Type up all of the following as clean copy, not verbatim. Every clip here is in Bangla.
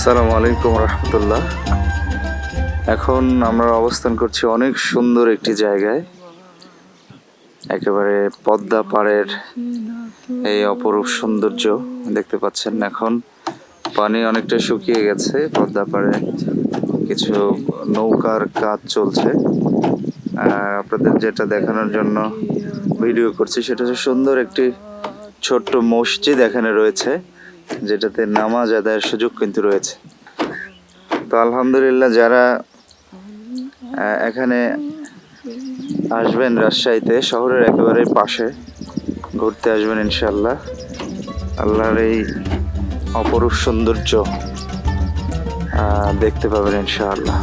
আসসালামু আলাইকুম রহমতুল্লাহ। এখন আমরা অবস্থান করছি অনেক সুন্দর একটি জায়গায়, একেবারে পদ্মা পাড়ের এই অপরূপ সৌন্দর্য দেখতে পাচ্ছেন। এখন পানি অনেকটা শুকিয়ে গেছে, পদ্মা পাড়ে কিছু নৌকার কাজ চলছে। আপনাদের যেটা দেখানোর জন্য ভিডিও করছি সেটা হচ্ছে সুন্দর একটি ছোট্ট মসজিদ এখানে রয়েছে, যেটাতে নামাজ আদায়ের সুযোগ কিন্তু রয়েছে। তো আলহামদুলিল্লাহ, যারা এখানে আসবেন রাজশাহীতে, শহরের একেবারে পাশে ঘুরতে আসবেন, ইনশাআল্লাহ আল্লাহর এই অপরূপ সৌন্দর্য দেখতে পাবেন ইনশাআল্লাহ।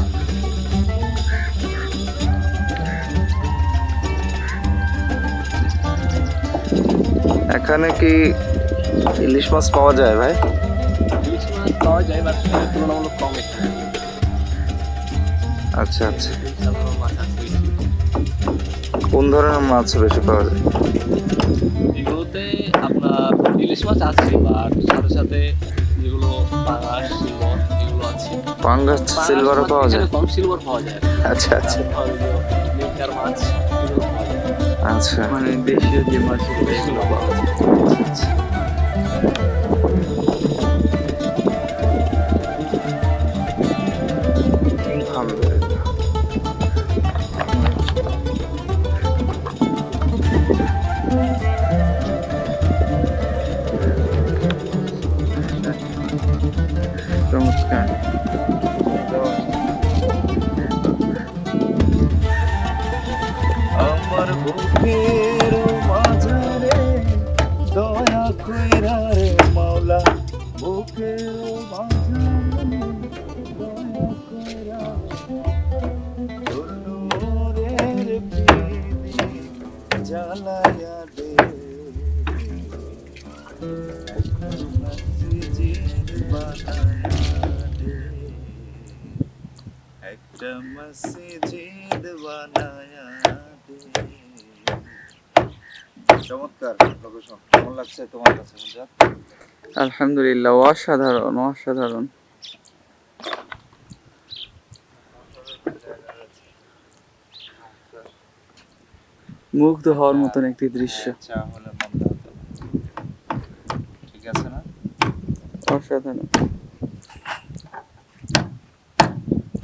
এখানে কি ইলিশ মাছ পাওয়া যায় ভাই? ইলিশ মাছ পাওয়া যায়, বাট তুলনামূলক কম এখানে। আচ্ছা আচ্ছা, সাধারণ মাছ আছে বেশি। কোন ধরনের মাছ বেশি পাওয়া যায়? এগুলোতে আপনার ইলিশ মাছ আছে, বাট সাথে সাথে যেগুলো পাঙাশ, সিলভার এগুলো আছে। পাঙ্গাস সিলভারও পাওয়া যায়? কম সিলভার পাওয়া যায়। আচ্ছা আচ্ছা নেকটার মাছ এগুলো পাওয়া যায়। আচ্ছা, মানে দেশীয় যে মাছ এগুলো পাওয়া যায়। আচ্ছা। আলহামদুলিল্লাহ। চমৎকার। আমার বুকের মাঝারে দয়া কইরা রে মাওলা, বুকের মাঝারে দয়া কইরা তোর নূরের প্রীতি জ্বালায়া দে, মসজিদ বানায়া দে, একটা মসজিদ বানায়া দে। চমৎকার লোকেশন, কেমন লাগছে তোমার কাছে? আলহামদুলিল্লাহ, অসাধারণ অসাধারণ। মুগ্ধ হওয়ার মতন একটি দৃশ্য। চা হলে মন্দ হতো না। ঠিক আছে না? অসাধারণ।